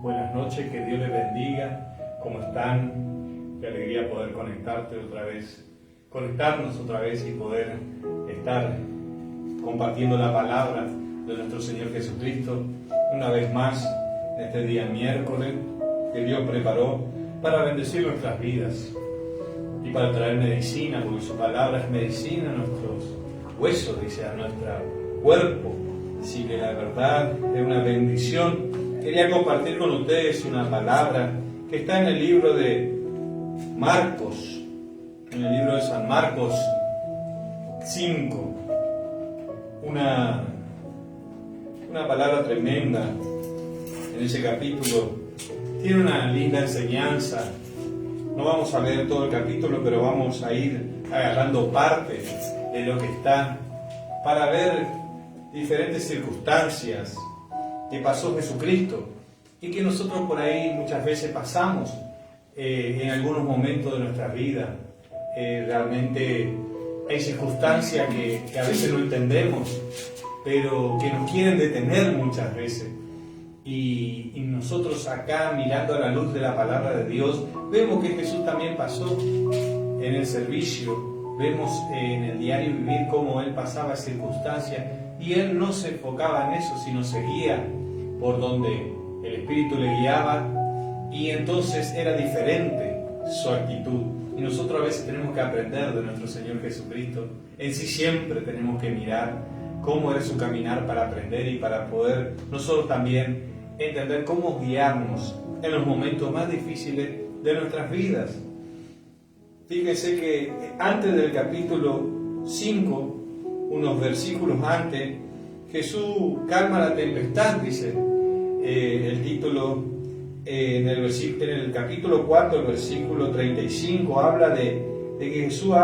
Buenas noches, que Dios les bendiga. ¿Cómo están? Qué alegría poder conectarnos otra vez y poder estar compartiendo la palabra de nuestro Señor Jesucristo una vez más en este día miércoles que Dios preparó para bendecir nuestras vidas y para traer medicina, porque su palabra es medicina a nuestros huesos, dice, a nuestro cuerpo. Así que la verdad es una bendición. Quería compartir con ustedes una palabra que está en el libro de Marcos, en el libro de San Marcos 5. Una palabra tremenda en ese capítulo. Tiene una linda enseñanza. No vamos a leer todo el capítulo, pero vamos a ir agarrando parte de lo que está para ver diferentes circunstancias que pasó Jesucristo y que nosotros por ahí muchas veces pasamos en algunos momentos de nuestra vida. Realmente hay circunstancias que a veces no entendemos, pero que nos quieren detener muchas veces. Y nosotros acá, mirando a la luz de la palabra de Dios, vemos que Jesús también pasó en el servicio, vemos en el diario vivir cómo Él pasaba circunstancias y Él no se enfocaba en eso, sino seguía por donde el Espíritu le guiaba, y entonces era diferente su actitud. Y nosotros a veces tenemos que aprender de nuestro Señor Jesucristo. En sí siempre tenemos que mirar cómo era su caminar para aprender y para poder nosotros también entender cómo guiarnos en los momentos más difíciles de nuestras vidas. Fíjense que antes del capítulo 5, unos versículos antes, Jesús calma la tempestad, dice el título, en el capítulo 4, el versículo 35, habla de que Jesús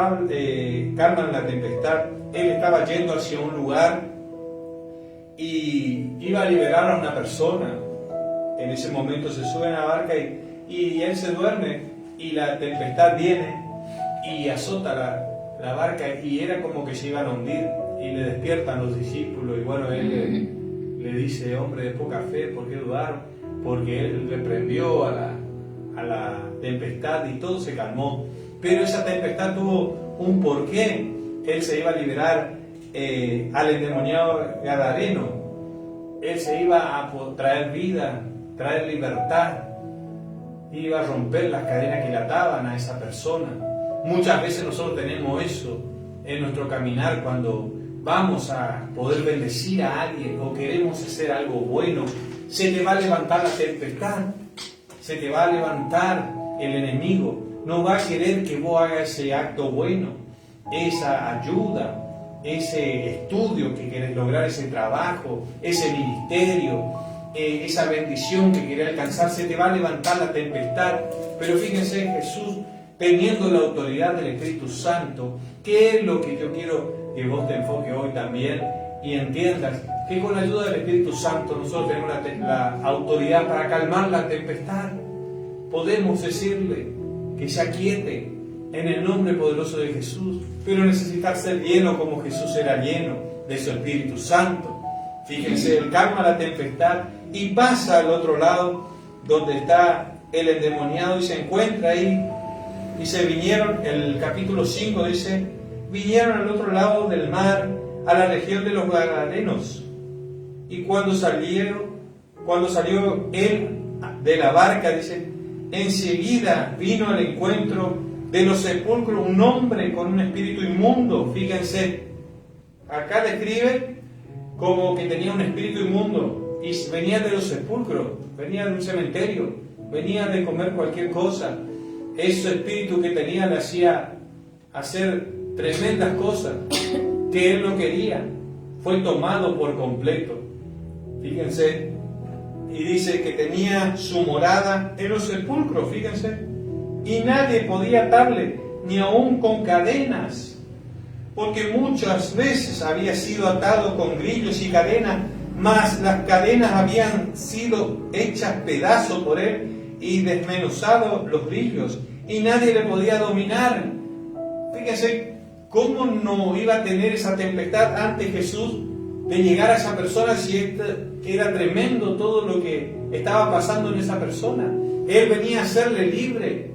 calma la tempestad. Él estaba yendo hacia un lugar y iba a liberar a una persona. En ese momento se sube a la barca y él se duerme, y la tempestad viene y azota la barca, y era como que se iban a hundir, y le despiertan los discípulos, y bueno, él le dice: hombre de poca fe, ¿por qué dudaron? Porque él reprendió a la tempestad y todo se calmó. Pero esa tempestad tuvo un porqué. Él se iba a liberar al endemoniado gadareno. Él se iba a traer vida, traer libertad, iba a romper las cadenas que le ataban a esa persona. Muchas veces nosotros tenemos eso en nuestro caminar cuando vamos a poder bendecir a alguien o queremos hacer algo bueno. Se te va a levantar la tempestad, se te va a levantar el enemigo. No va a querer que vos hagas ese acto bueno, esa ayuda, ese estudio que querés lograr, ese trabajo, ese ministerio, esa bendición que querés alcanzar. Se te va a levantar la tempestad. Pero fíjense, Jesús, teniendo la autoridad del Espíritu Santo, ¿qué es lo que yo quiero que vos te enfoques hoy también y entiendas? Que con la ayuda del Espíritu Santo nosotros tenemos la autoridad para calmar la tempestad. Podemos decirle que se aquiete en el nombre poderoso de Jesús, pero necesitar ser lleno como Jesús era lleno de su Espíritu Santo. Fíjense, él calma la tempestad y pasa al otro lado donde está el endemoniado y se encuentra ahí. Y se vinieron, el capítulo 5 dice, vinieron al otro lado del mar, a la región de los Gadarenos. Y cuando salió él de la barca, dice, enseguida vino al encuentro de los sepulcros un hombre con un espíritu inmundo. Fíjense, acá describe como que tenía un espíritu inmundo y venía de los sepulcros, venía de un cementerio, venía de comer cualquier cosa. Ese espíritu que tenía le hacía hacer tremendas cosas que él no quería. Fue tomado por completo. Fíjense, y dice que tenía su morada en los sepulcros, fíjense, y nadie podía atarle, ni aun con cadenas, porque muchas veces había sido atado con grillos y cadenas, mas las cadenas habían sido hechas pedazos por él y desmenuzados los grillos, y nadie le podía dominar. Fíjense cómo no iba a tener esa tempestad. Antes Jesús de llegar a esa persona si era tremendo todo lo que estaba pasando en esa persona. Él venía a hacerle libre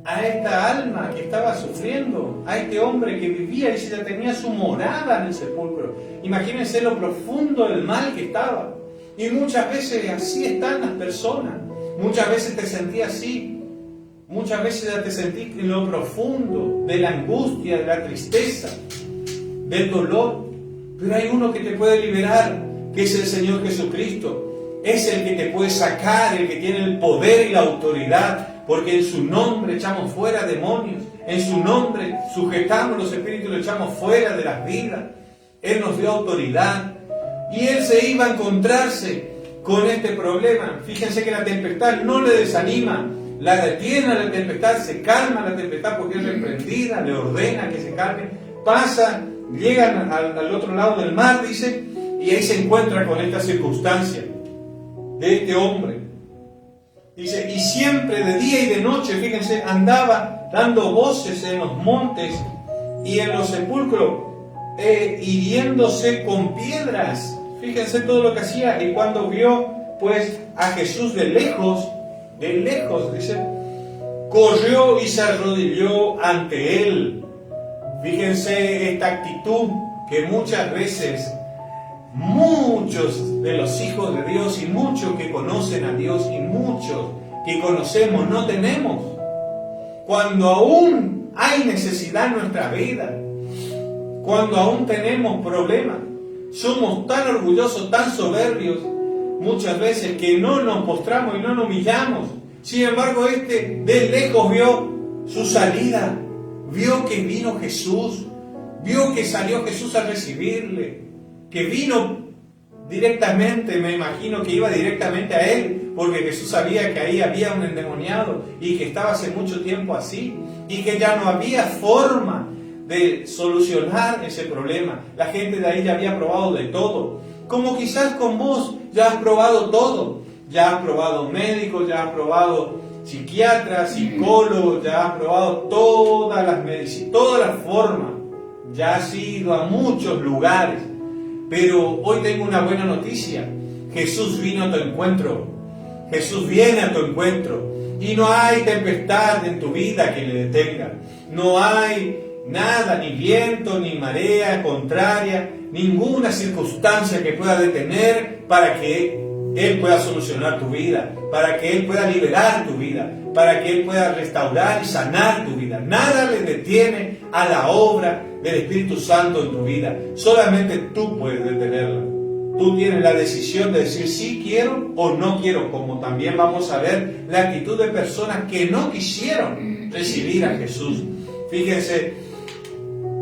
a esta alma que estaba sufriendo, a este hombre que vivía y ya tenía su morada en el sepulcro. Imagínense lo profundo del mal que estaba. Y muchas veces así están las personas. Muchas veces te sentí así. Muchas veces ya te sentí en lo profundo de la angustia, de la tristeza, del dolor. Pero hay uno que te puede liberar, que es el Señor Jesucristo. Es el que te puede sacar, el que tiene el poder y la autoridad, porque en su nombre echamos fuera demonios, en su nombre sujetamos los espíritus y los echamos fuera de las vidas. Él nos dio autoridad y Él se iba a encontrarse con este problema. Fíjense que la tempestad no le desanima, la detiene a la tempestad, se calma la tempestad porque es reprendida, le ordena que se calme, pasa, llegan al otro lado del mar, dice, y ahí se encuentra con esta circunstancia de este hombre. Dice, y siempre de día y de noche, fíjense, andaba dando voces en los montes y en los sepulcros, hiriéndose con piedras. Fíjense todo lo que hacía. Y cuando vio pues a Jesús de lejos, dice, corrió y se arrodilló ante él. Fíjense esta actitud que muchas veces muchos de los hijos de Dios y muchos que conocen a Dios y muchos que conocemos no tenemos. Cuando aún hay necesidad en nuestra vida, cuando aún tenemos problemas, somos tan orgullosos, tan soberbios, muchas veces que no nos postramos y no nos humillamos. Sin embargo, de lejos vio su salida, vio que vino Jesús, vio que salió Jesús a recibirle, que vino directamente, me imagino que iba directamente a él, porque Jesús sabía que ahí había un endemoniado y que estaba hace mucho tiempo así, y que ya no había forma de solucionar ese problema. La gente de ahí ya había probado de todo, como quizás con vos ya has probado todo, ya has probado médicos, ya has probado psiquiatras, psicólogos, ya has probado todas las medicinas, todas las formas, ya has ido a muchos lugares. Pero hoy tengo una buena noticia. Jesús vino a tu encuentro. Jesús viene a tu encuentro. Y no hay tempestad en tu vida que le detenga. No hay nada, ni viento, ni marea contraria, ninguna circunstancia que pueda detener para que Él pueda solucionar tu vida, para que Él pueda liberar tu vida, para que Él pueda restaurar y sanar tu vida. Nada le detiene a la obra del Espíritu Santo en tu vida. Solamente tú puedes detenerla. Tú tienes la decisión de decir sí quiero o no quiero, como también vamos a ver la actitud de personas que no quisieron recibir a Jesús. Fíjense,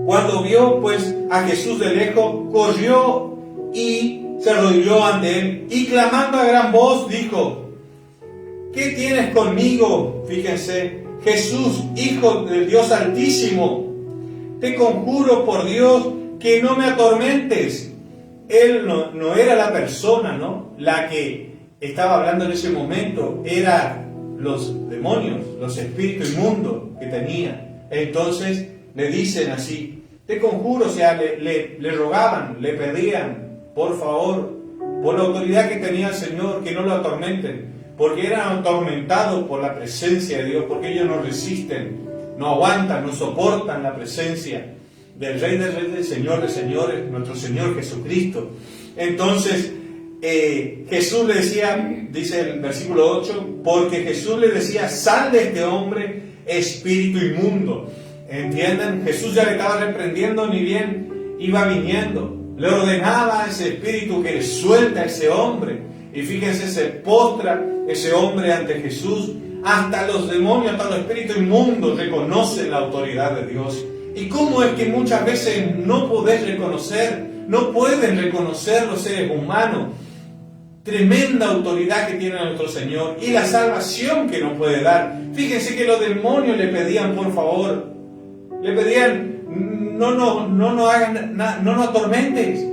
cuando vio pues a Jesús de lejos, corrió y se arrodilló ante él y clamando a gran voz dijo: ¿qué tienes conmigo? Fíjense, Jesús, Hijo del Dios Altísimo, te conjuro por Dios que no me atormentes. Él no era la persona, ¿no?, la que estaba hablando en ese momento, eran los demonios, los espíritus inmundos que tenía. Entonces le dicen así, te conjuro, o sea, le rogaban, le pedían, por favor, por la autoridad que tenía el Señor, que no lo atormenten, porque eran atormentados por la presencia de Dios, porque ellos no resisten, no aguantan, no soportan la presencia del Rey de Reyes, del Señor de Señores, nuestro Señor Jesucristo. Entonces, Jesús le decía, dice el versículo 8, porque Jesús le decía, sal de este hombre, espíritu inmundo. ¿Entienden? Jesús ya le estaba reprendiendo, ni bien iba viniendo. Le ordenaba a ese espíritu que le suelta a ese hombre. Y fíjense, se postra ese hombre ante Jesús. Hasta los demonios, hasta los espíritus inmundos reconocen la autoridad de Dios. ¿Y cómo es que muchas veces no podés reconocer, no pueden reconocer los seres humanos tremenda autoridad que tiene nuestro Señor y la salvación que nos puede dar? Fíjense que los demonios le pedían, por favor, le pedían, no nos atormentes.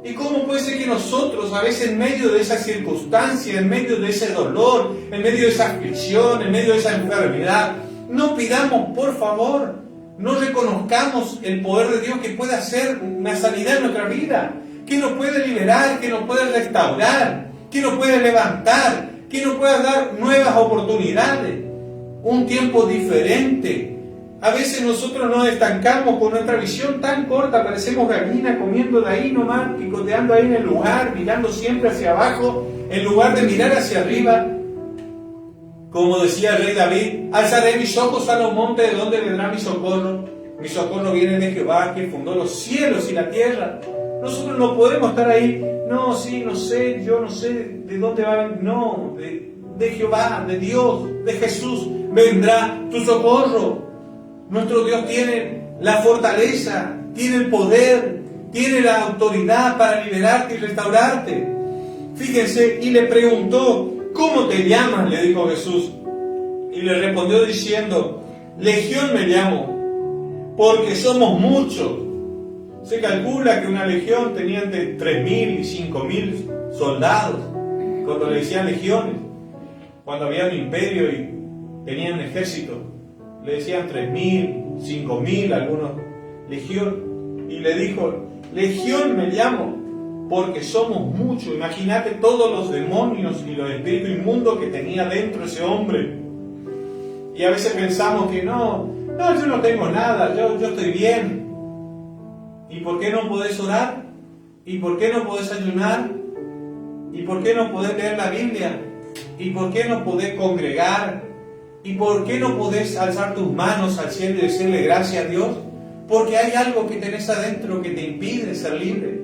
¿Y cómo puede ser que nosotros, a veces en medio de esa circunstancia, en medio de ese dolor, en medio de esa aflicción, en medio de esa enfermedad, no pidamos, por favor, no reconozcamos el poder de Dios que puede hacer una sanidad en nuestra vida, que nos puede liberar, que nos puede restaurar, que nos puede levantar, que nos pueda dar nuevas oportunidades, un tiempo diferente. A veces nosotros nos estancamos con nuestra visión tan corta, parecemos gallinas comiendo de ahí nomás, picoteando ahí en el lugar, mirando siempre hacia abajo, en lugar de mirar hacia arriba. Como decía el rey David, alzaré mis ojos a los montes, ¿de dónde vendrá mi socorro? Mi socorro viene de Jehová, que fundó los cielos y la tierra. Nosotros no podemos estar ahí, no, sí, no sé, yo no sé de dónde va a venir, no, de Jehová, de Dios, de Jesús, vendrá tu socorro. Nuestro Dios tiene la fortaleza, tiene el poder, tiene la autoridad para liberarte y restaurarte. Fíjense, y le preguntó, ¿cómo te llamas?, le dijo Jesús. Y le respondió diciendo, Legión me llamo, porque somos muchos. Se calcula que una legión tenía entre 3.000 y 5.000 soldados, cuando le decían legiones. Cuando había un imperio y tenían un ejército, le decían 3.000, 5.000, algunos, legión. Y le dijo, Legión me llamo, porque somos muchos. Imagínate todos los demonios y los espíritus inmundos que tenía dentro ese hombre. Y a veces pensamos que no, yo no tengo nada, yo estoy bien. ¿Y por qué no podés orar? ¿Y por qué no podés ayunar? ¿Y por qué no podés leer la Biblia? ¿Y por qué no podés congregar? ¿Y por qué no podés alzar tus manos al cielo y decirle gracias a Dios? Porque hay algo que tenés adentro que te impide ser libre.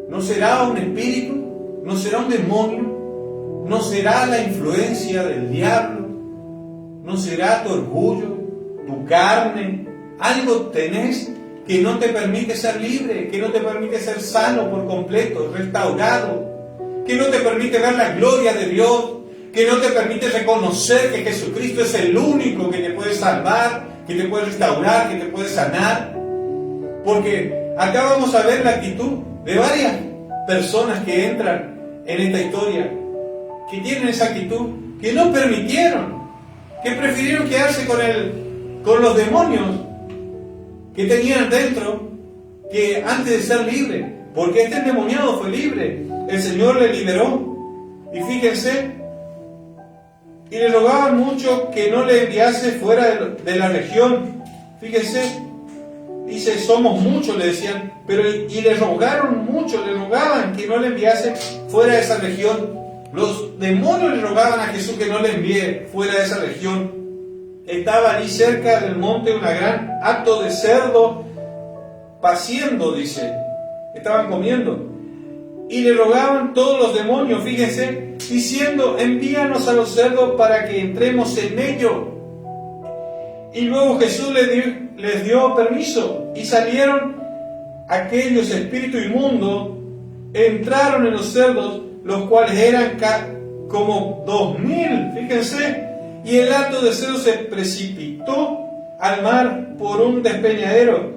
¿No será un espíritu? ¿No será un demonio? ¿No será la influencia del diablo? ¿No será tu orgullo, tu carne? Algo tenés que no te permite ser libre, que no te permite ser sano por completo, restaurado, que no te permite ver la gloria de Dios, que no te permite reconocer que Jesucristo es el único que te puede salvar, que te puede restaurar, que te puede sanar. Porque acá vamos a ver la actitud de varias personas que entran en esta historia, que tienen esa actitud, que no permitieron, que prefirieron quedarse con los demonios que tenían dentro, que antes de ser libre, porque este endemoniado fue libre, el Señor le liberó. Y fíjense, y le rogaban mucho que no le enviase fuera de la región. Fíjense, dice, somos muchos, le decían, pero y le rogaron mucho, le rogaban que no le enviase fuera de esa región. Los demonios le rogaban a Jesús que no le envíe fuera de esa región. Estaba allí cerca del monte una gran hato de cerdo paciendo, dice. Estaban comiendo. Y le rogaban todos los demonios, fíjense, diciendo, envíanos a los cerdos para que entremos en ellos. Y luego Jesús les dio permiso y salieron aquellos espíritus inmundos, entraron en los cerdos, los cuales eran como 2.000, fíjense, y el hato de cerdo se precipitó al mar por un despeñadero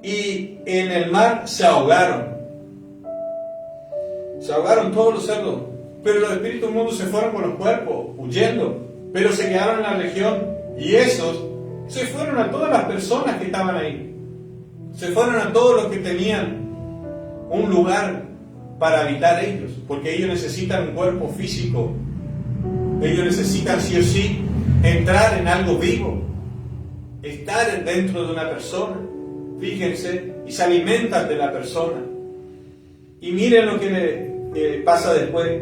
y en el mar se ahogaron. Se ahogaron todos los cerdos, pero los espíritus inmundos se fueron con los cuerpos, huyendo, pero se quedaron en la región, y esos se fueron a todas las personas que estaban ahí, se fueron a todos los que tenían un lugar para habitar ellos, porque ellos necesitan un cuerpo físico, ellos necesitan sí o sí entrar en algo vivo, estar dentro de una persona, fíjense, y se alimentan de la persona. Y miren lo que le pasa después.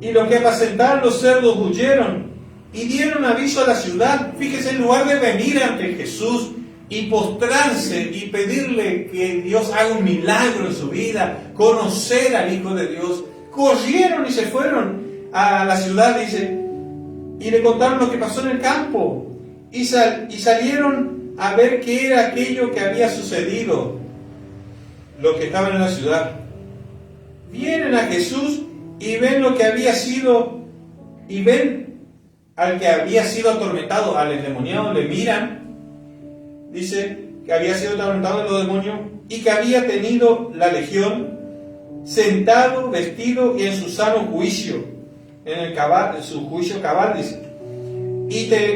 Y los que apacentaban los cerdos huyeron y dieron aviso a la ciudad. Fíjese, en lugar de venir ante Jesús y postrarse y pedirle que Dios haga un milagro en su vida, conocer al Hijo de Dios, corrieron y se fueron a la ciudad, dice, y le contaron lo que pasó en el campo. Y salieron a ver qué era aquello que había sucedido. Los que estaban en la ciudad vienen a Jesús y ven lo que había sido, y ven al que había sido atormentado, al endemoniado, le miran, dice que había sido atormentado de los demonios y que había tenido la legión, sentado, vestido y en su sano juicio, en su juicio cabal, dice,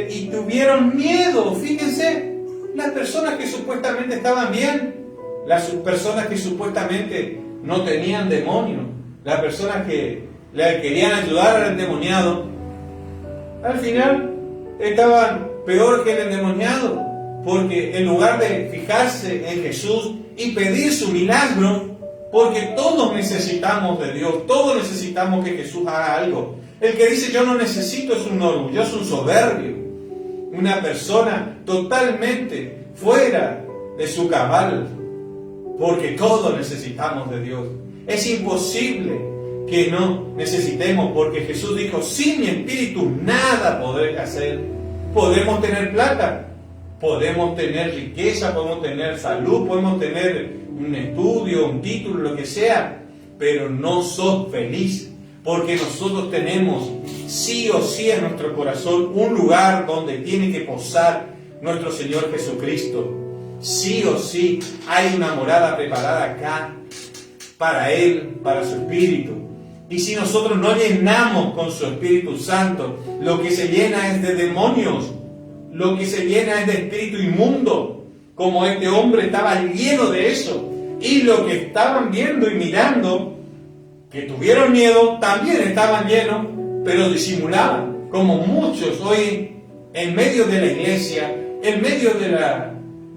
y tuvieron miedo. Fíjense, las personas que supuestamente estaban bien, las personas que supuestamente no tenían demonio, las personas que le querían ayudar al endemoniado, al final estaban peor que el endemoniado, porque en lugar de fijarse en Jesús y pedir su milagro, porque todos necesitamos de Dios, todos necesitamos que Jesús haga algo. El que dice yo no necesito es un orgulloso, un soberbio, una persona totalmente fuera de su cabal, porque todos necesitamos de Dios. Es imposible que no necesitemos, porque Jesús dijo, sin mi espíritu nada podré hacer. Podemos tener plata, podemos tener riqueza, podemos tener salud, podemos tener un estudio, un título, lo que sea, pero no sos feliz, porque nosotros tenemos sí o sí en nuestro corazón un lugar donde tiene que posar nuestro Señor Jesucristo. Sí o sí hay una morada preparada acá para Él, para su Espíritu. Y si nosotros no llenamos con su Espíritu Santo, lo que se llena es de demonios, lo que se llena es de espíritu inmundo, como este hombre estaba lleno de eso. Y lo que estaban viendo y mirando, que tuvieron miedo, también estaban llenos, pero disimulaban, como muchos hoy en medio de la iglesia, en medio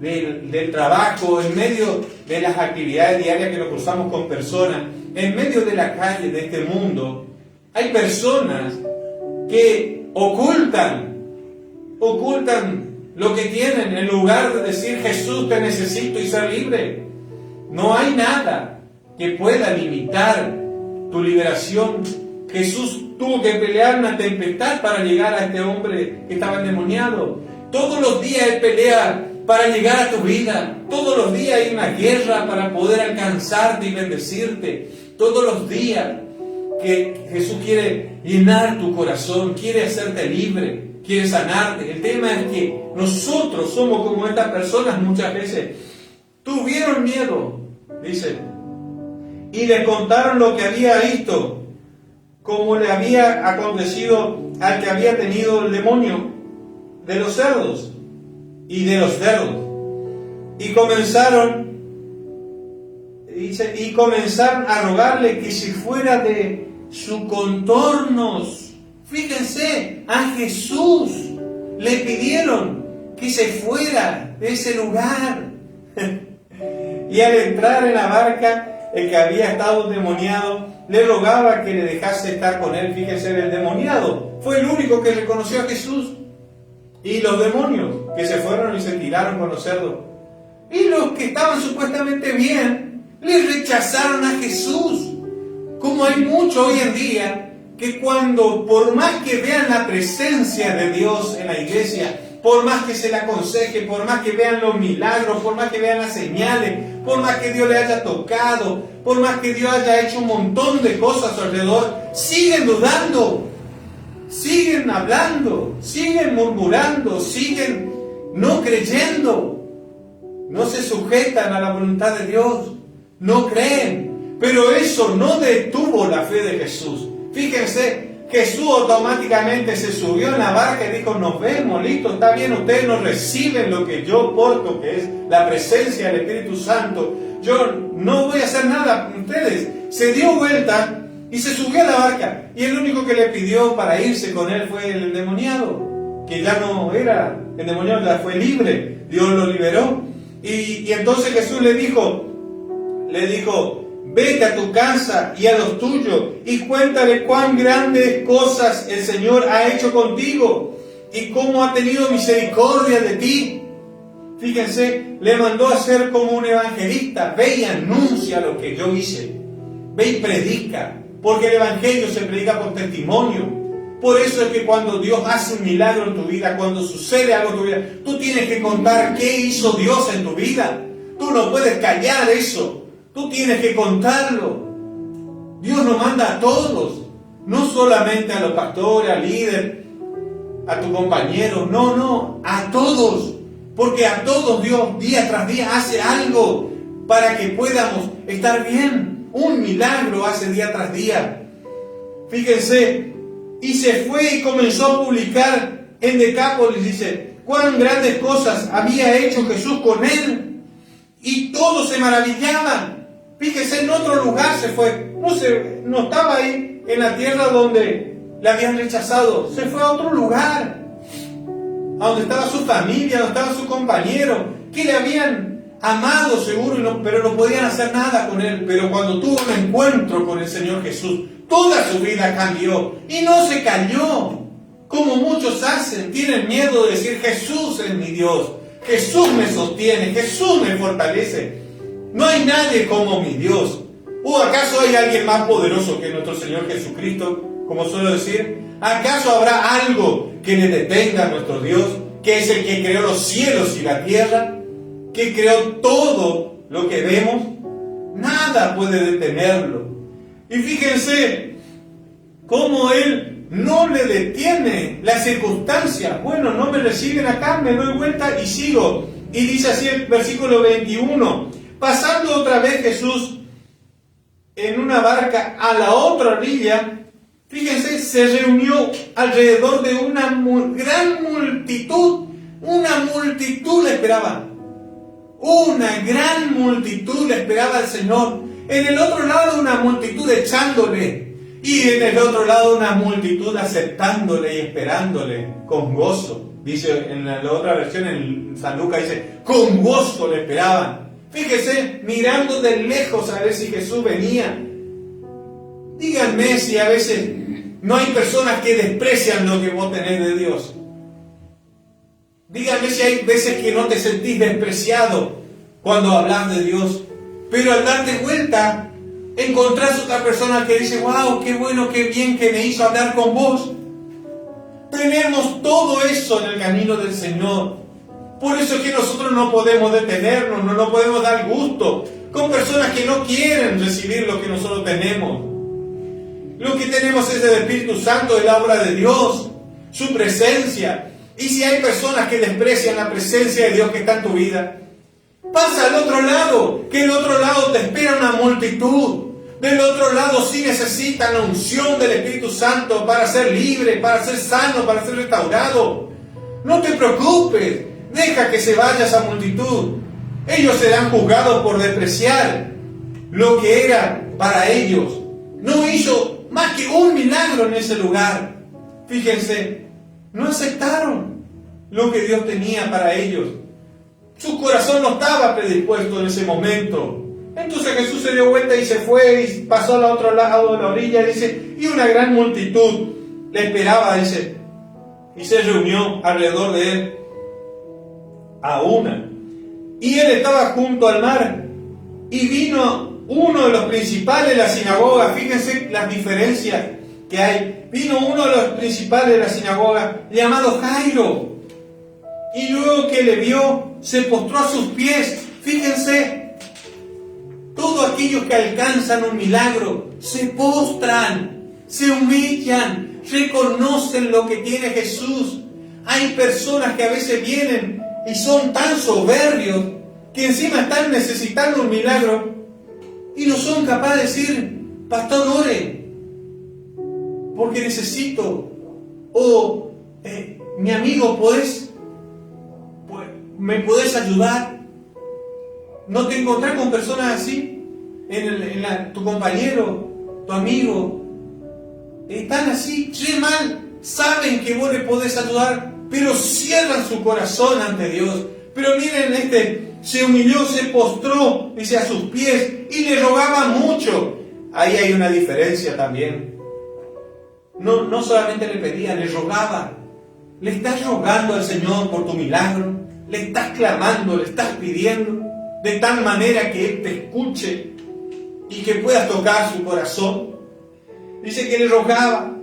del trabajo, en medio de las actividades diarias que nos cruzamos con personas, en medio de la calle de este mundo, hay personas que ocultan lo que tienen en lugar de decir Jesús te necesito y ser libre. No hay nada que pueda limitar tu liberación. Jesús tuvo que pelear una tempestad para llegar a este hombre que estaba endemoniado. Todos los días Él pelea para llegar a tu vida. Todos los días hay una guerra para poder alcanzarte y bendecirte. Todos los días que Jesús quiere llenar tu corazón, quiere hacerte libre, quiere sanarte. El tema es que nosotros somos como estas personas muchas veces. Tuvieron miedo, dice, y le contaron lo que había visto, como le había acontecido al que había tenido el demonio de los cerdos y de los cerdos. Y comenzaron a rogarle que si fuera de sus contornos. Fíjense, a Jesús le pidieron que se fuera de ese lugar. Y al entrar en la barca, el que había estado endemoniado le rogaba que le dejase estar con él. Fíjense, el endemoniado fue el único que reconoció a Jesús. Y los demonios que se fueron y se tiraron con los cerdos. Y los que estaban supuestamente bien, le rechazaron a Jesús. Como hay mucho hoy en día, que cuando, por más que vean la presencia de Dios en la iglesia, por más que se le aconseje, por más que vean los milagros, por más que vean las señales, por más que Dios le haya tocado, por más que Dios haya hecho un montón de cosas a su alrededor, siguen dudando, siguen hablando, siguen murmurando, siguen no creyendo, no se sujetan a la voluntad de Dios, no creen. Pero eso no detuvo la fe de Jesús. Fíjense, Jesús automáticamente se subió en la barca y dijo, nos vemos, listo, está bien, ustedes no reciben lo que yo porto, que es la presencia del Espíritu Santo. Yo no voy a hacer nada con ustedes. Se dio vuelta y se subió a la barca. Y el único que le pidió para irse con él fue el endemoniado, que ya no era endemoniado, ya fue libre. Dios lo liberó. Y entonces Jesús le dijo, vete a tu casa y a los tuyos y cuéntale cuán grandes cosas el Señor ha hecho contigo y cómo ha tenido misericordia de ti. Fíjense, le mandó a ser como un evangelista. Ve y anuncia lo que yo hice. Ve y predica, porque el evangelio se predica por testimonio. Por eso es que cuando Dios hace un milagro en tu vida, cuando sucede algo en tu vida, tú tienes que contar qué hizo Dios en tu vida. Tú no puedes callar eso. Tú tienes que contarlo. Dios nos manda a todos, no solamente a los pastores, al líder, a tu compañero, no, a todos. Porque a todos Dios día tras día hace algo para que podamos estar bien. Un milagro hace día tras día. Fíjense, y se fue y comenzó a publicar en Decápolis, dice, cuán grandes cosas había hecho Jesús con él. Y todos se maravillaban. Fíjese, en otro lugar se fue. No estaba ahí en la tierra donde le habían rechazado. Se fue a otro lugar. A donde estaba su familia, donde estaba su compañero, que le habían amado seguro, pero no podían hacer nada con él. Pero cuando tuvo un encuentro con el Señor Jesús, toda su vida cambió. Y no se cayó, como muchos hacen. Tienen miedo de decir: Jesús es mi Dios. Jesús me sostiene, Jesús me fortalece. No hay nadie como mi Dios. ¿O acaso hay alguien más poderoso que nuestro Señor Jesucristo? Como suelo decir, ¿acaso habrá algo que le detenga a nuestro Dios, que es el que creó los cielos y la tierra, que creó todo lo que vemos? Nada puede detenerlo. Y fíjense cómo Él no le detiene las circunstancias. Bueno, no me reciben acá, me doy vuelta y sigo. Y dice así el versículo 21. Pasando otra vez Jesús en una barca a la otra orilla, fíjense, se reunió alrededor de una gran multitud. Una multitud le esperaba. Una gran multitud le esperaba al Señor. En el otro lado una multitud echándole. Y en el otro lado una multitud aceptándole y esperándole con gozo. Dice en la otra versión, en San Lucas, dice: con gozo le esperaban. Fíjese, mirando de lejos a ver si Jesús venía. Díganme si a veces no hay personas que desprecian lo que vos tenés de Dios. Díganme si hay veces que no te sentís despreciado cuando hablas de Dios. Pero al darte vuelta, encontrás otra persona que dice: wow, qué bueno, qué bien que me hizo hablar con vos. Tenemos todo eso en el camino del Señor. Por eso es que nosotros no podemos detenernos, no podemos dar gusto con personas que no quieren recibir lo que nosotros tenemos. Lo que tenemos es el Espíritu Santo, es la obra de Dios, su presencia. Y si hay personas que desprecian la presencia de Dios que está en tu vida, pasa al otro lado, que del otro lado te espera una multitud. Del otro lado sí necesitan la unción del Espíritu Santo para ser libre, para ser sano, para ser restaurado. No te preocupes, deja que se vaya esa multitud. Ellos serán juzgados por despreciar lo que era para ellos. No hizo más que un milagro en ese lugar. Fíjense, no aceptaron lo que Dios tenía para ellos. Su corazón no estaba predispuesto en ese momento. Entonces Jesús se dio vuelta y se fue y pasó al otro lado de la orilla, dice, y una gran multitud le esperaba, dice, y se reunió alrededor de él a una. Y él estaba junto al mar, y vino uno de los principales de la sinagoga. Fíjense las diferencias que hay. Vino uno de los principales de la sinagoga, llamado Jairo, y luego que le vio, se postró a sus pies. Fíjense, todos aquellos que alcanzan un milagro se postran, se humillan, reconocen lo que tiene Jesús. Hay personas que a veces vienen y son tan soberbios que encima están necesitando un milagro y no son capaces de decir: pastor, ore, porque necesito. O mi amigo, ¿me podés ayudar? ¿No te encontrás con personas así? Tu compañero, tu amigo, están así, re mal, saben que vos le podés ayudar, pero cierran su corazón ante Dios. Pero miren, se humilló, se postró, dice, a sus pies, y le rogaba mucho. Ahí hay una diferencia también. No solamente le pedía, le rogaba. Le estás rogando al Señor por tu milagro, le estás clamando, le estás pidiendo, de tal manera que Él te escuche y que puedas tocar su corazón. Dice que le rogaba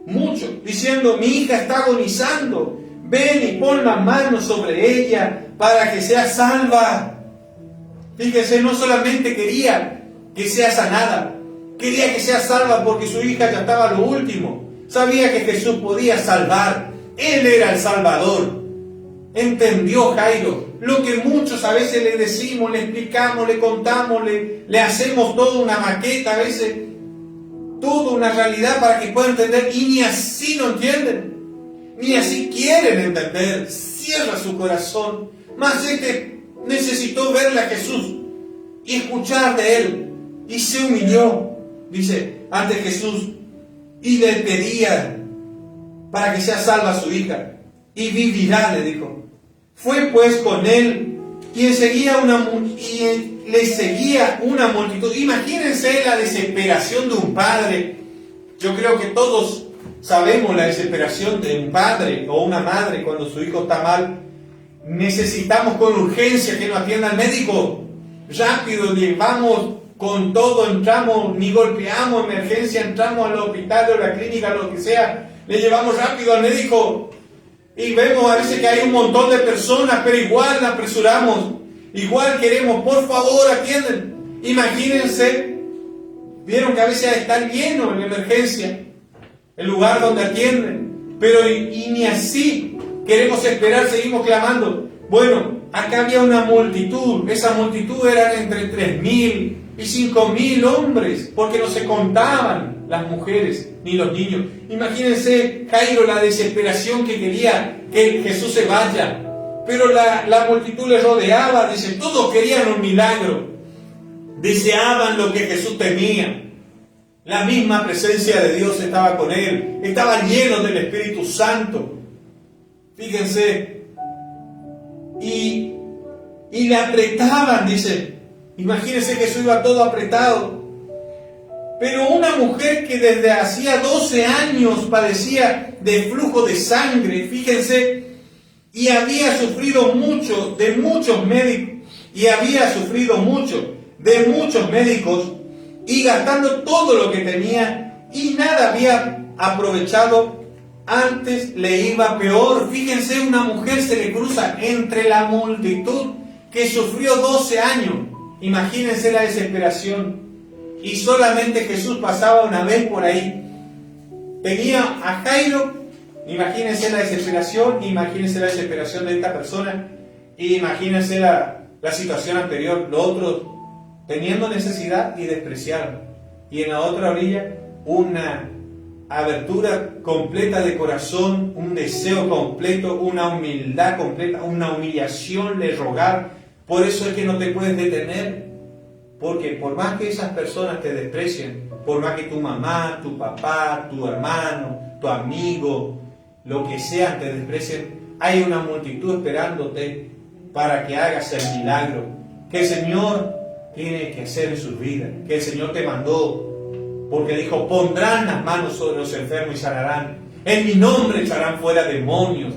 mucho, diciendo: mi hija está agonizando, ven y pon la mano sobre ella para que sea salva. Fíjese, no solamente quería que sea sanada, quería que sea salva porque su hija ya estaba a lo último. Sabía que Jesús podía salvar, Él era el Salvador. Entendió Jairo lo que muchos a veces le decimos, le explicamos, le contamos, le hacemos toda una maqueta, a veces toda una realidad para que pueda entender, y ni así lo entienden, ni así quieren entender. Cierra su corazón. Más necesitó verle a Jesús y escuchar de Él. Y se humilló, dice, ante Jesús. Y le pedía para que sea salva su hija. Y vivirá, le dijo. Fue pues con él y le seguía una multitud. Imagínense la desesperación de un padre. Yo creo que todos sabemos la desesperación de un padre o una madre cuando su hijo está mal. Necesitamos con urgencia que nos atienda al médico. Rápido, llevamos con todo, entramos, ni golpeamos emergencia, entramos al hospital o a la clínica, lo que sea, le llevamos rápido al médico. Y vemos a veces que hay un montón de personas, pero igual la apresuramos, igual queremos, por favor, atienden. Imagínense, vieron que a veces está lleno en la emergencia, el lugar donde atienden, pero y ni así queremos esperar, seguimos clamando. Bueno, acá había una multitud, esa multitud eran entre 3.000 y 5.000 hombres, porque no se contaban las mujeres ni los niños. Imagínense, Jairo, la desesperación que quería que Jesús se vaya, pero la multitud le rodeaba, dice, todos querían un milagro, deseaban lo que Jesús tenía. La misma presencia de Dios estaba con él, estaban llenos del Espíritu Santo. Fíjense, y le apretaban, dice. Imagínense que Jesús iba todo apretado. Pero una mujer que desde hacía 12 años padecía de flujo de sangre, fíjense, y había sufrido mucho de muchos médicos, y gastando todo lo que tenía, y nada había aprovechado, antes le iba peor. Fíjense, una mujer se le cruza entre la multitud que sufrió 12 años. Imagínense la desesperación. Y solamente Jesús pasaba una vez por ahí. Tenía a Jairo. Imagínense la desesperación. Imagínense la desesperación de esta persona. Y imagínense la situación anterior. Los otros teniendo necesidad y despreciaron. Y en la otra orilla una abertura completa de corazón, un deseo completo, una humildad completa, una humillación de rogar. Por eso es que no te puedes detener, porque por más que esas personas te desprecien, por más que tu mamá, tu papá, tu hermano, tu amigo, lo que sea te desprecien, hay una multitud esperándote para que hagas el milagro que el Señor tiene que hacer en sus vidas, que el Señor te mandó, porque dijo, pondrán las manos sobre los enfermos y sanarán, en mi nombre echarán fuera demonios.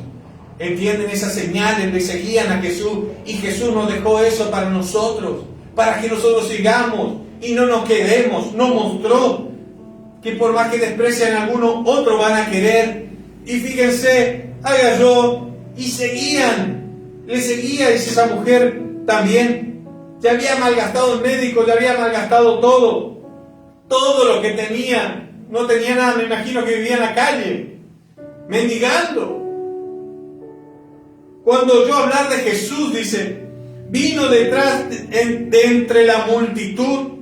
¿Entienden? Esas señales le seguían a Jesús, y Jesús nos dejó eso para nosotros, para que nosotros sigamos y no nos quedemos. Nos mostró que por más que desprecian a algunos, otros van a querer. Y fíjense, agarró y seguían, le seguía, dice esa mujer también. Ya había malgastado el médico, ya había malgastado todo lo que tenía. No tenía nada, me imagino que vivía en la calle, mendigando. Cuando oyó hablar de Jesús, dice, vino detrás de entre la multitud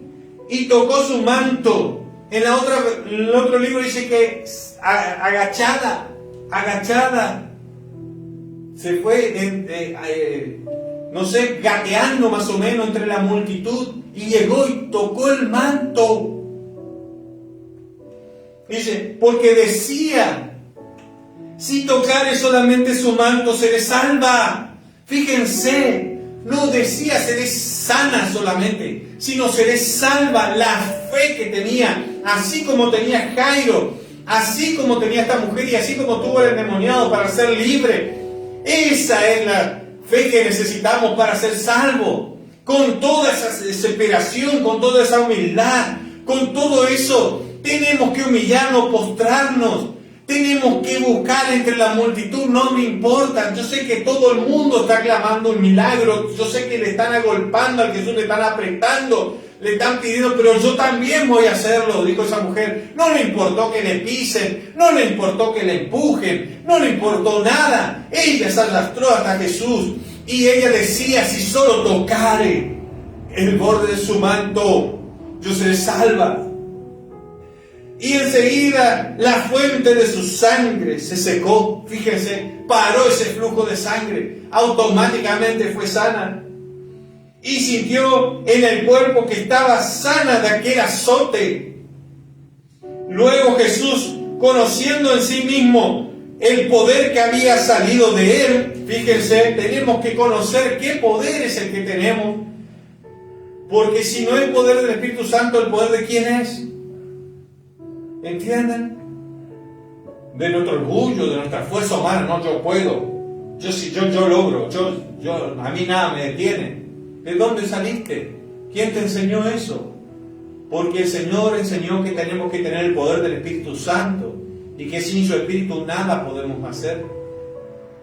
y tocó su manto. En el otro libro dice que agachada, se fue, gateando más o menos entre la multitud, y llegó y tocó el manto. Dice, porque decía, si tocare solamente su manto seré salva. Fíjense, no decía seré sana solamente, sino seré salva. La fe que tenía, así como tenía Jairo, así como tenía esta mujer y así como tuvo el endemoniado para ser libre. Esa es la fe que necesitamos para ser salvos. Con toda esa desesperación, con toda esa humildad, con todo eso, tenemos que humillarnos, postrarnos. Tenemos que buscar entre la multitud, no me importa. Yo sé que todo el mundo está clamando un milagro. Yo sé que le están agolpando al Jesús, le están apretando, le están pidiendo, pero yo también voy a hacerlo, dijo esa mujer. No le importó que le pisen, no le importó que le empujen, no le importó nada. Ella se arrastró hasta Jesús y ella decía, si solo tocare el borde de su manto, yo seré salva. Y enseguida la fuente de su sangre se secó. Fíjense, paró ese flujo de sangre. Automáticamente fue sana. y sintió en el cuerpo que estaba sana de aquel azote. Luego Jesús, conociendo en sí mismo el poder que había salido de él, fíjense, tenemos que conocer qué poder es el que tenemos, porque si no es poder del Espíritu Santo, ¿el poder de quién es? ¿Entienden? De nuestro orgullo, de nuestra fuerza humana. No, yo puedo, yo logro, a mí nada me detiene. ¿De dónde saliste? ¿Quién te enseñó eso? Porque el Señor enseñó que tenemos que tener el poder del Espíritu Santo y que sin su Espíritu nada podemos hacer.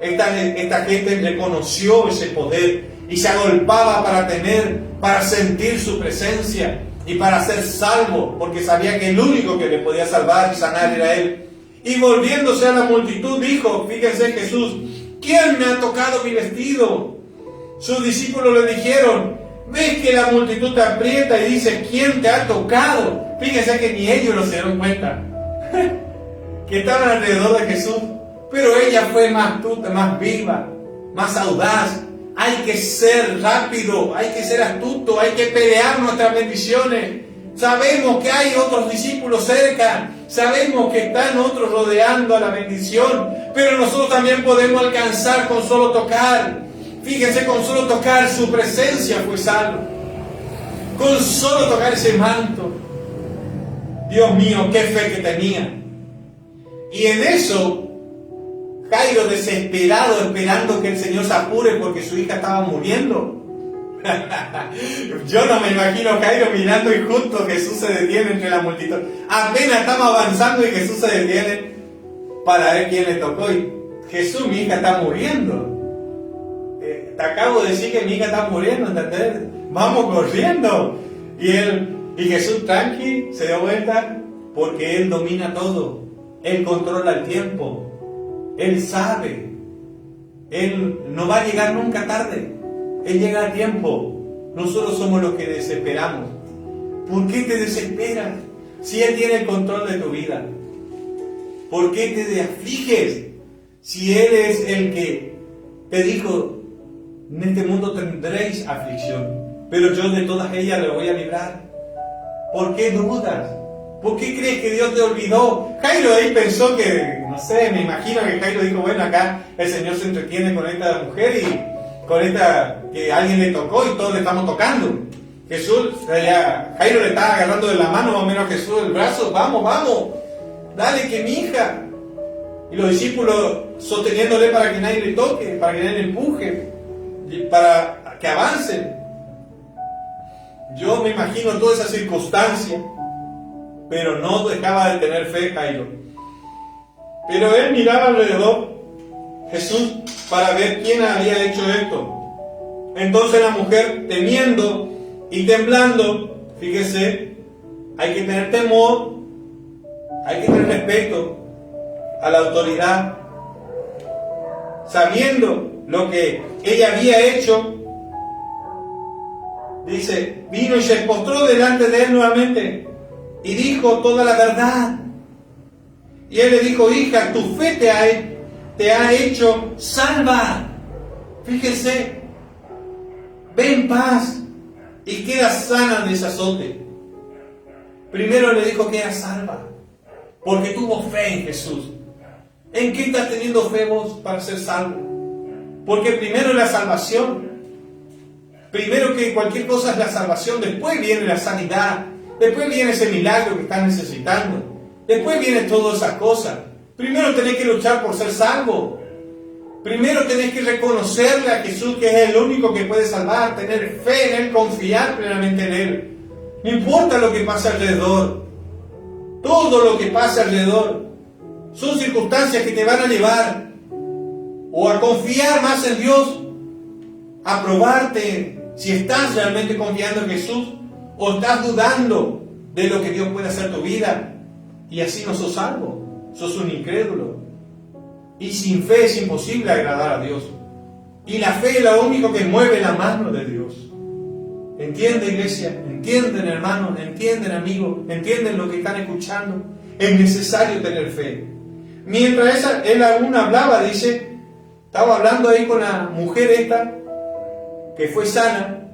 Esta gente reconoció ese poder y se agolpaba para sentir su presencia y para ser salvo, porque sabía que el único que le podía salvar y sanar era Él. Y volviéndose a la multitud dijo, fíjense Jesús, ¿quién me ha tocado mi vestido? Sus discípulos le dijeron, ves que la multitud te aprieta y dice, ¿quién te ha tocado? Fíjense que ni ellos no se dieron cuenta que estaban alrededor de Jesús, pero ella fue más astuta, más viva, más audaz. Hay que ser rápido, hay que ser astuto, hay que pelear nuestras bendiciones. Sabemos que hay otros discípulos cerca, sabemos que están otros rodeando a la bendición, pero nosotros también podemos alcanzar con solo tocar. Fíjense, con solo tocar su presencia fue salvo. Con solo tocar ese manto. Dios mío, qué fe que tenía. Y en eso, Jairo desesperado, esperando que el Señor se apure porque su hija estaba muriendo. Yo no me imagino a Jairo mirando y justo Jesús se detiene entre la multitud. Apenas estaba avanzando y Jesús se detiene para ver quién le tocó. Y Jesús, mi hija está muriendo. Te acabo de decir que mi hija está muriendo, ¿entendés? Vamos corriendo. Y Jesús tranqui, se dio vuelta, porque Él domina todo. Él controla el tiempo. Él sabe. Él no va a llegar nunca tarde. Él llega a tiempo. Nosotros somos los que desesperamos. ¿Por qué te desesperas? Si Él tiene el control de tu vida. ¿Por qué te afliges? Si Él es el que te dijo, en este mundo tendréis aflicción, pero yo de todas ellas le voy a librar. ¿Por qué dudas? ¿Por qué crees que Dios te olvidó? Jairo ahí pensó que, no sé, me imagino que Jairo dijo, bueno, acá el Señor se entretiene con esta mujer y con esta que alguien le tocó y todos le estamos tocando. Jairo le estaba agarrando de la mano más o menos a Jesús el brazo, vamos, dale que mi hija. Y los discípulos sosteniéndole para que nadie le toque, para que nadie le empuje, para que avancen. Yo me imagino toda esa circunstancia, pero no dejaba de tener fe Jairo. Pero él miraba alrededor, Jesús, para ver quién había hecho esto. Entonces la mujer, temiendo y temblando, fíjese, hay que tener temor, hay que tener respeto a la autoridad, sabiendo lo que ella había hecho. Dice, vino y se postró delante de él nuevamente y dijo toda la verdad. Y él le dijo, hija, tu fe te ha hecho salva. Fíjense, ve en paz y queda sana de ese azote. Primero le dijo que era salva, porque tuvo fe en Jesús. ¿En qué estás teniendo fe vos para ser salvo? Porque primero es la salvación. Primero que cualquier cosa es la salvación, después viene la sanidad, después viene ese milagro que estás necesitando, después vienen todas esas cosas. Primero tenés que luchar por ser salvo. Primero tenés que reconocerle a Jesús que es el único que puede salvar, tener fe en Él, confiar plenamente en Él. No importa lo que pase alrededor, todo lo que pase alrededor, son circunstancias que te van a llevar o a confiar más en Dios, a probarte si estás realmente confiando en Jesús o estás dudando de lo que Dios puede hacer en tu vida, y así no sos salvo, sos un incrédulo. Y sin fe es imposible agradar a Dios. Y la fe es lo único que mueve la mano de Dios. ¿Entienden, iglesia? ¿Entienden, hermanos? ¿Entienden, amigos? ¿Entienden lo que están escuchando? Es necesario tener fe. Mientras él aún hablaba, dice, estaba hablando ahí con la mujer esta, que fue sana,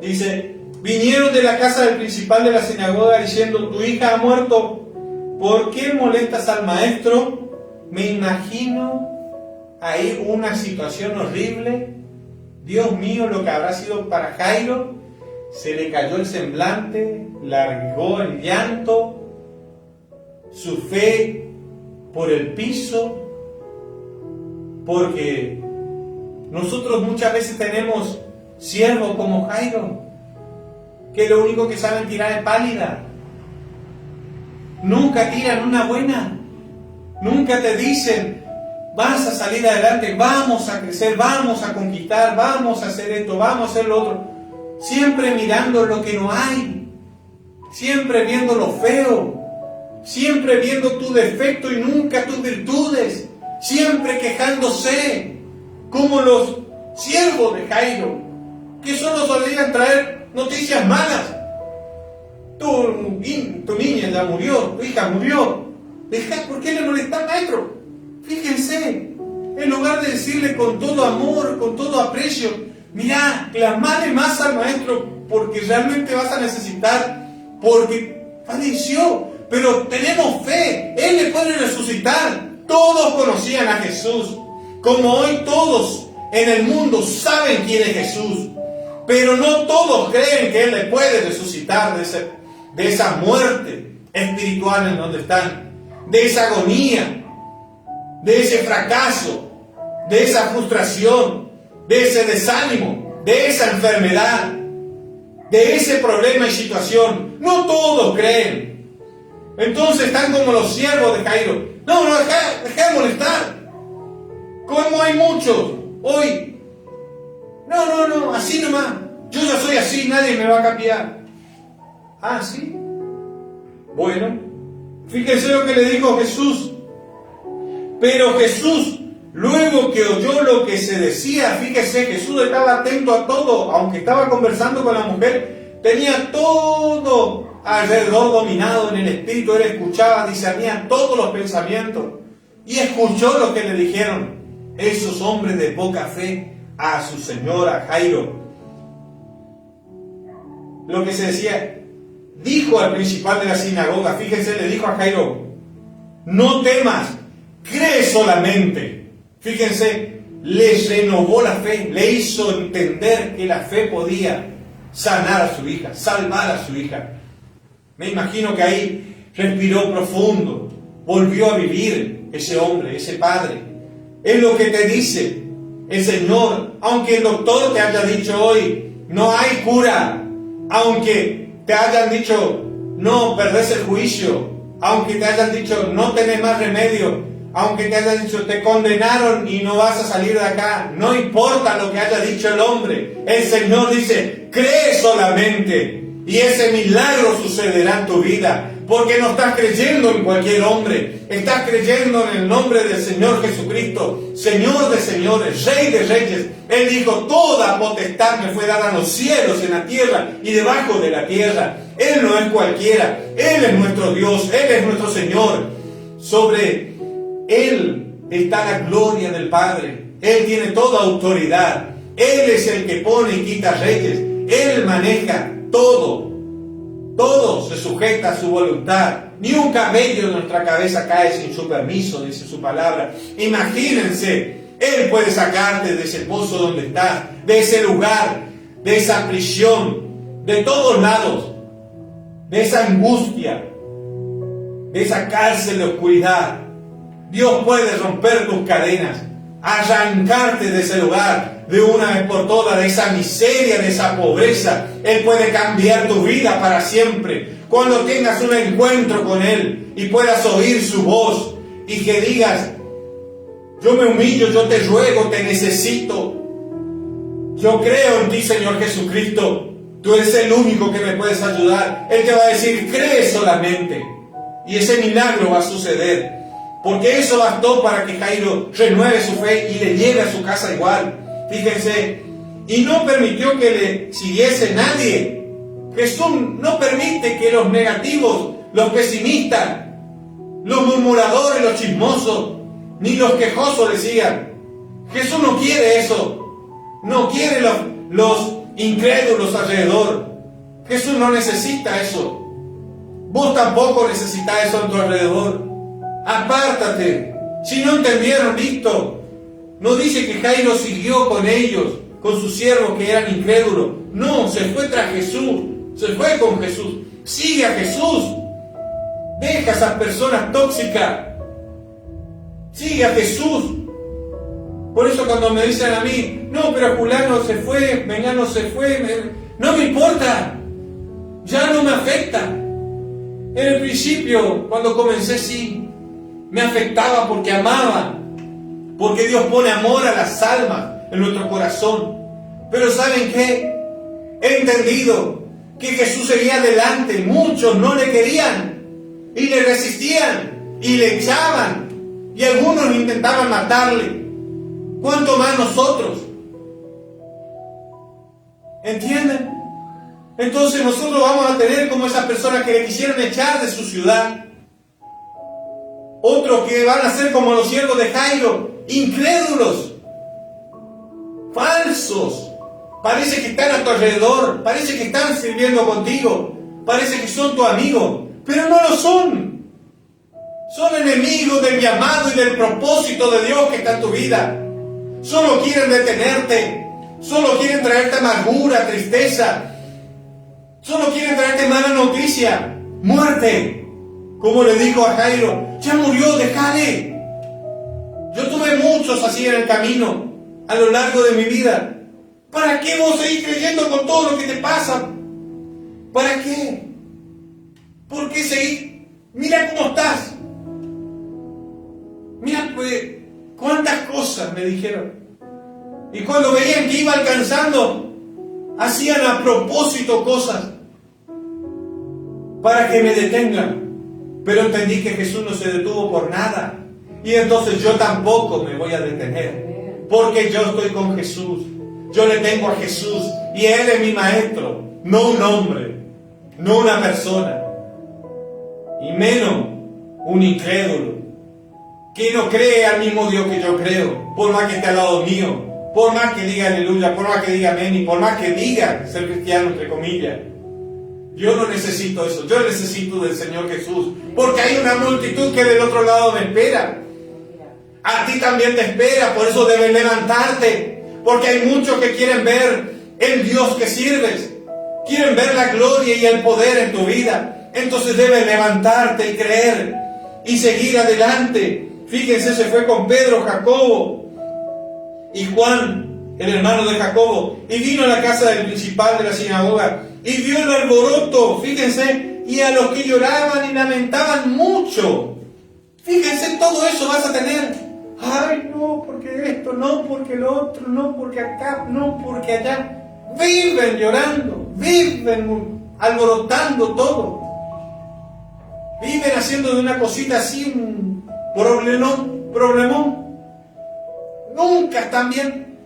Dice, vinieron de la casa del principal de la sinagoga diciendo, tu hija ha muerto, ¿por qué molestas al maestro? Me imagino ahí una situación horrible. Dios mío, lo que habrá sido para Jairo. Se le cayó el semblante, largó el llanto, su fe por el piso, porque nosotros muchas veces tenemos siervos como Jairo, que lo único que saben tirar es pálida. Nunca tiran una buena, nunca te dicen, vas a salir adelante, vamos a crecer, vamos a conquistar, vamos a hacer esto, vamos a hacer lo otro. Siempre mirando lo que no hay, siempre viendo lo feo, siempre viendo tu defecto y nunca tus virtudes, siempre quejándose, como los siervos de Jairo, que solo solían traer noticias malas. Tu niña ya murió, tu hija murió. ¿Por qué le molesta al maestro? Fíjense, en lugar de decirle con todo amor, con todo aprecio, mirá, clamale más al maestro porque realmente vas a necesitar, porque falleció, pero tenemos fe, Él le puede resucitar. Todos conocían a Jesús, como hoy todos en el mundo saben quién es Jesús, pero no todos creen que Él le puede resucitar de esa muerte espiritual en donde están, de esa agonía, de ese fracaso, de esa frustración, de ese desánimo, de esa enfermedad, de ese problema y situación. No todos creen. Entonces están como los siervos de Jairo. No, dejá de molestar. Como hay muchos hoy. No, así nomás. Yo ya soy así, nadie me va a cambiar. Ah, ¿sí? Bueno, fíjense lo que le dijo Jesús. Pero Jesús, luego que oyó lo que se decía, fíjese, Jesús estaba atento a todo, aunque estaba conversando con la mujer, tenía todo alrededor dominado en el espíritu. Él escuchaba, discernía todos los pensamientos y escuchó lo que le dijeron esos hombres de poca fe a su señora Jairo. Lo que se decía, dijo al principal de la sinagoga, fíjense, le dijo a Jairo, no temas, cree solamente. Fíjense, le renovó la fe, le hizo entender que la fe podía sanar a su hija, salvar a su hija. Me imagino que ahí respiró profundo, volvió a vivir ese hombre, ese padre. Es lo que te dice el Señor, aunque el doctor te haya dicho hoy, no hay cura, aunque te hayan dicho, no, perdés el juicio, aunque te hayan dicho, no tenés más remedio, aunque te hayan dicho, te condenaron y no vas a salir de acá, no importa lo que haya dicho el hombre, el Señor dice, cree solamente y ese milagro sucederá en tu vida, porque no estás creyendo en cualquier hombre, estás creyendo en el nombre del Señor Jesucristo, Señor de señores, Rey de reyes. Él dijo, toda potestad me fue dada en los cielos, en la tierra y debajo de la tierra. Él no es cualquiera, Él es nuestro Dios, Él es nuestro Señor. Sobre Él está la gloria del Padre, Él tiene toda autoridad, Él es el que pone y quita reyes, Él maneja todo. Todo se sujeta a su voluntad. Ni un cabello de nuestra cabeza cae sin su permiso, dice su palabra. Imagínense, Él puede sacarte de ese pozo donde estás, de ese lugar, de esa prisión, de todos lados, de esa angustia, de esa cárcel de oscuridad. Dios puede romper tus cadenas, arrancarte de ese lugar de una vez por todas, de esa miseria, de esa pobreza. Él puede cambiar tu vida para siempre. Cuando tengas un encuentro con Él y puedas oír su voz y que digas, yo me humillo, yo te ruego, te necesito. Yo creo en ti, Señor Jesucristo. Tú eres el único que me puedes ayudar. Él te va a decir, cree solamente. Y ese milagro va a suceder. Porque eso bastó para que Jairo renueve su fe y le lleve a su casa igual. Fíjense, y no permitió que le siguiese nadie. Jesús no permite que los negativos, los pesimistas, los murmuradores, los chismosos, ni los quejosos le sigan. Jesús no quiere eso. No quiere los incrédulos alrededor. Jesús no necesita eso. Vos tampoco necesitas eso en tu alrededor. Apártate. Si no entendieron, listo. No dice que Jairo siguió con ellos, con sus siervos que eran incrédulos. No, se fue tras Jesús. Se fue con Jesús. Sigue a Jesús. Deja a esas personas tóxicas. Sigue a Jesús. Por eso cuando me dicen a mí, no, pero fulano se fue, mengano se fue, no me importa. Ya no me afecta. En el principio, cuando comencé, sí, me afectaba porque amaba. Porque Dios pone amor a las almas en nuestro corazón. Pero ¿saben qué? He entendido que Jesús seguía adelante. Muchos no le querían y le resistían y le echaban y algunos intentaban matarle. ¿Cuánto más nosotros? ¿Entienden? Entonces nosotros vamos a tener como esas personas que le quisieron echar de su ciudad. Otros que van a ser como los siervos de Jairo, incrédulos, falsos. Parece que están a tu alrededor, parece que están sirviendo contigo, parece que son tu amigo, pero no lo son. Son enemigos del llamado y del propósito de Dios que está en tu vida. Solo quieren detenerte, solo quieren traerte amargura, tristeza, solo quieren traerte mala noticia, muerte. Como le dijo a Jairo, ya murió, déjale. Yo tuve muchos así en el camino, a lo largo de mi vida. ¿Para qué vos seguís creyendo con todo lo que te pasa? ¿Para qué? ¿Por qué seguís? Mira cómo estás. Mira, pues, cuántas cosas me dijeron. Y cuando veían que iba alcanzando, hacían a propósito cosas para que me detengan. Pero entendí que Jesús no se detuvo por nada. Y entonces yo tampoco me voy a detener. Porque yo estoy con Jesús. Yo le tengo a Jesús. Y Él es mi maestro. No un hombre. No una persona. Y menos un incrédulo. Que no cree al mismo Dios que yo creo. Por más que esté al lado mío. Por más que diga aleluya. Por más que diga amén. Y por más que diga ser cristiano entre comillas. Yo no necesito eso, yo necesito del Señor Jesús, porque hay una multitud que del otro lado me espera. A ti también te espera, por eso debes levantarte, porque hay muchos que quieren ver el Dios que sirves, quieren ver la gloria y el poder en tu vida. Entonces debes levantarte y creer y seguir adelante. Fíjense, se fue con Pedro, Jacobo y Juan, el hermano de Jacobo, y vino a la casa del principal de la sinagoga. Y vio el alboroto, fíjense, y a los que lloraban y lamentaban mucho. Fíjense, todo eso vas a tener. Ay, no, porque esto, no, porque lo otro, no, porque acá, no, porque allá. Viven llorando, viven alborotando todo. Viven haciendo de una cosita así un problemón. Nunca están bien.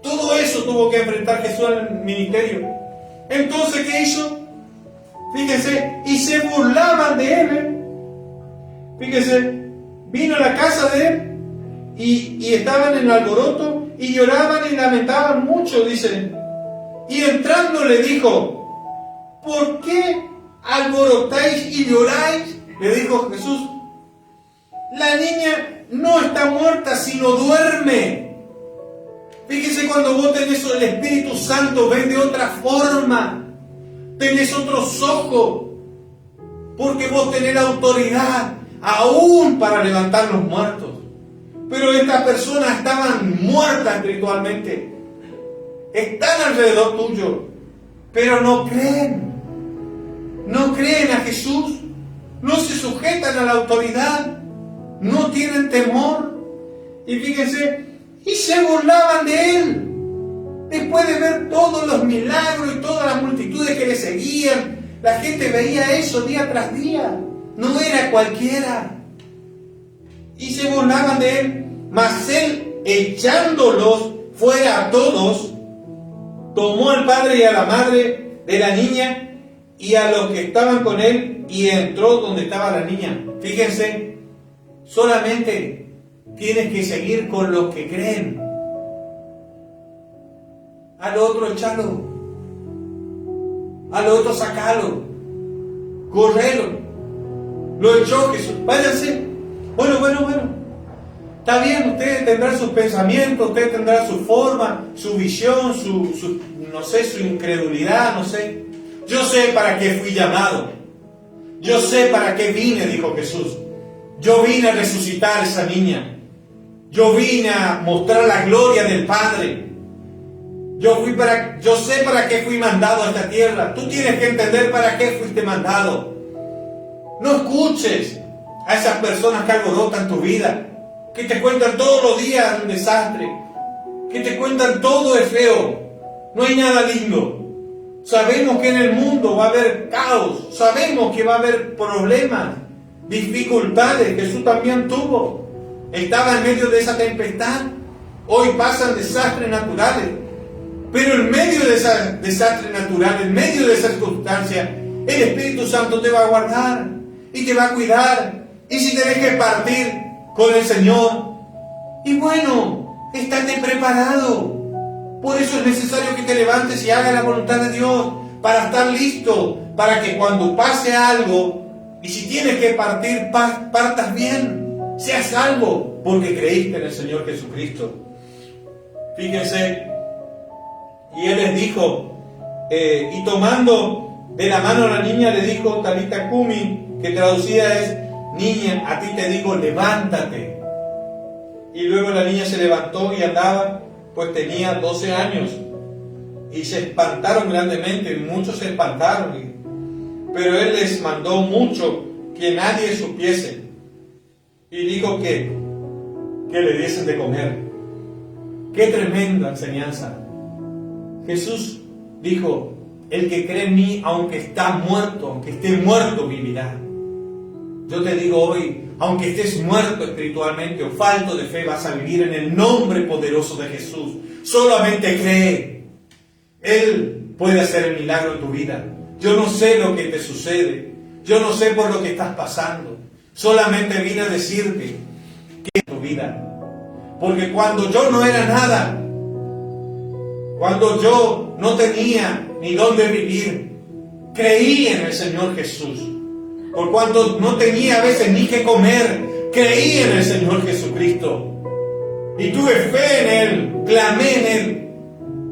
Todo eso tuvo que enfrentar Jesús en el ministerio. Entonces, ¿qué hizo? Fíjense, y se burlaban de él. Fíjense, vino a la casa de él y estaban en el alboroto y lloraban y lamentaban mucho, dice. Y entrando le dijo, ¿por qué alborotáis y lloráis? Le dijo Jesús, la niña no está muerta, sino duerme. Fíjese, cuando vos tenés el Espíritu Santo, ves de otra forma, tenés otros ojos, porque vos tenés la autoridad aún para levantar los muertos. Pero estas personas estaban muertas espiritualmente, están alrededor tuyo, pero no creen a Jesús, no se sujetan a la autoridad, no tienen temor. Y fíjense, y se burlaban de él. Después de ver todos los milagros y todas las multitudes que le seguían, la gente veía eso día tras día. No era cualquiera. Y se burlaban de él. Mas él, echándolos fuera a todos, tomó al padre y a la madre de la niña y a los que estaban con él y entró donde estaba la niña. Fíjense, solamente tienes que seguir con los que creen. al otro echalo, al otro sacalo, correlo. Lo echó Jesús, váyanse. Bueno. Está bien, usted tendrá sus pensamientos, usted tendrá su forma, su visión, su incredulidad, no sé. Yo sé para qué fui llamado. Yo sé para qué vine, dijo Jesús. Yo vine a resucitar a esa niña. Yo vine a mostrar la gloria del Padre. Yo sé para qué fui mandado a esta tierra. Tú tienes que entender para qué fuiste mandado. No escuches a esas personas que alborotan tu vida, que te cuentan todos los días un desastre, que te cuentan todo es feo, no hay nada lindo. Sabemos que en el mundo va a haber caos, sabemos que va a haber problemas, dificultades. Jesús también tuvo, estaba en medio de esa tempestad. Hoy pasan desastres naturales, pero en medio de esos desastres naturales, en medio de esa circunstancia, el Espíritu Santo te va a guardar y te va a cuidar. Y si tenés que partir con el Señor, y bueno, estate preparado. Por eso es necesario que te levantes y hagas la voluntad de Dios, para estar listo, para que cuando pase algo, y si tienes que partir, partas bien, seas salvo, porque creíste en el Señor Jesucristo. Fíjense, y Él les dijo, y tomando de la mano a la niña, le dijo, Talita Cumi, que traducida es, niña, a ti te digo, levántate. Y luego la niña se levantó y andaba, pues tenía 12 años. Y se espantaron grandemente, muchos se espantaron. Pero Él les mandó mucho que nadie supiese. Y dijo que le diesen de comer. ¡Qué tremenda enseñanza! Jesús dijo, el que cree en mí, aunque está muerto, aunque esté muerto, vivirá. Yo te digo hoy, aunque estés muerto espiritualmente o falto de fe, vas a vivir en el nombre poderoso de Jesús. Solamente cree. Él puede hacer el milagro en tu vida. Yo no sé lo que te sucede. Yo no sé por lo que estás pasando. Solamente vine a decirte que es tu vida. Porque cuando yo no era nada, cuando yo no tenía ni dónde vivir, creí en el Señor Jesús. Por cuanto no tenía a veces ni qué comer, creí en el Señor Jesucristo. Y tuve fe en Él, clamé en Él.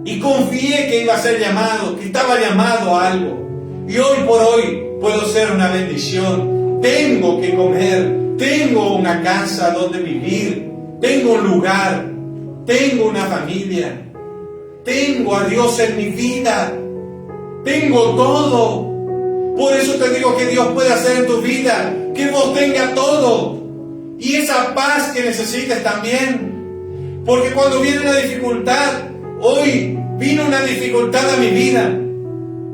Y confié que iba a ser llamado, que estaba llamado a algo. Y hoy por hoy puedo ser una bendición. Tengo que comer, tengo una casa donde vivir, tengo un lugar, tengo una familia, tengo a Dios en mi vida, tengo todo. Por eso te digo que Dios puede hacer en tu vida, que vos tengas todo. Y esa paz que necesites también. Porque cuando viene una dificultad, hoy vino una dificultad a mi vida.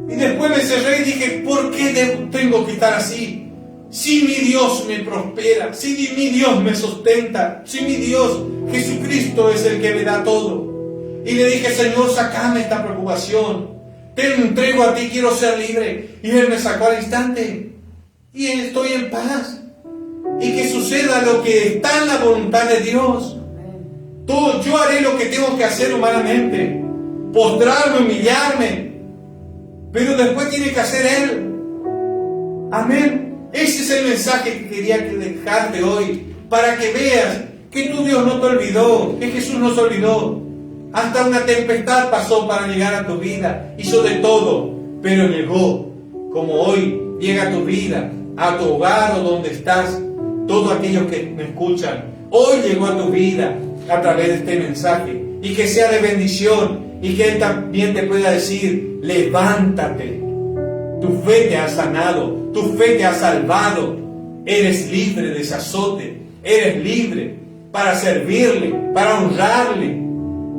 Y después me cerré y dije, ¿por qué tengo que estar así? Si mi Dios me prospera, si mi Dios me sustenta, si mi Dios, Jesucristo, es el que me da todo. Y le dije, Señor, sacame esta preocupación. Te entrego a ti, quiero ser libre. Y Él me sacó al instante. Y estoy en paz. Y que suceda lo que está en la voluntad de Dios. Yo haré lo que tengo que hacer humanamente. Postrarme, humillarme. Pero después tiene que hacer Él. Amén. Ese es el mensaje que quería dejarte hoy. Para que veas que tu Dios no te olvidó. Que Jesús no se olvidó. Hasta una tempestad pasó para llegar a tu vida. Hizo de todo, pero llegó. Como hoy llega a tu vida, a tu hogar o donde estás. Todos aquellos que me escuchan, hoy llegó a tu vida a través de este mensaje. Y que sea de bendición. Y que Él también te pueda decir, levántate. Tu fe te ha sanado. Tu fe te ha salvado. Eres libre de ese azote. Eres libre para servirle, para honrarle.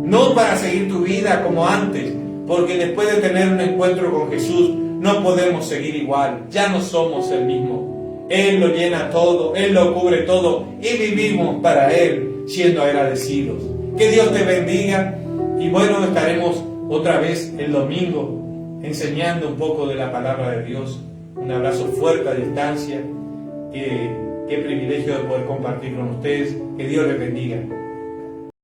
No para seguir tu vida como antes, porque después de tener un encuentro con Jesús, no podemos seguir igual, ya no somos el mismo. Él lo llena todo, Él lo cubre todo, y vivimos para Él, siendo agradecidos. Que Dios te bendiga, y bueno, estaremos otra vez el domingo, enseñando un poco de la palabra de Dios. Un abrazo fuerte a distancia, qué privilegio de poder compartir con ustedes, que Dios les bendiga.